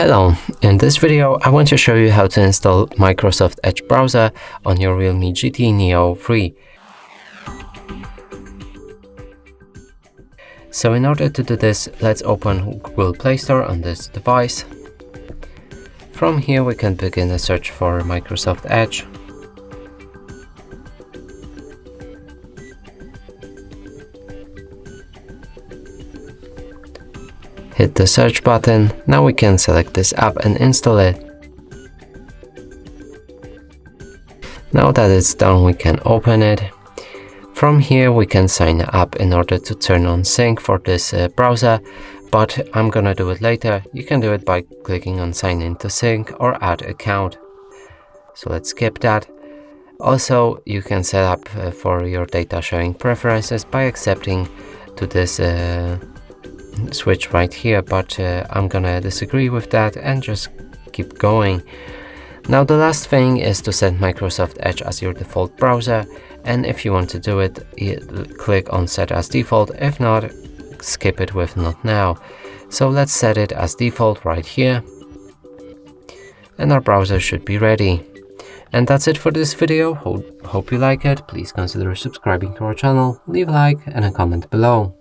Hello, in this video I want to show you how to install Microsoft Edge browser on your Realme GT Neo 3. So in order to do this, let's open Google Play Store on this device. From here we can begin a search for Microsoft Edge. Hit the search button. Now we can select this app and install it. Now that it's done, we can open it. From here we can sign up in order to turn on sync for this browser, but I'm gonna do it later. You can do it by clicking on sign in to sync or add account. So let's skip that. Also, you can set up for your data sharing preferences by accepting to this switch right here, but I'm gonna disagree with that and just keep going. Now the last thing is to set Microsoft Edge as your default browser, and if you want to do it, click on set as default. If not, skip it with not now. So let's set it as default right here, and our browser should be ready. And that's it for this video. Hope you like it. Please consider subscribing to our channel, leave a like and a comment below.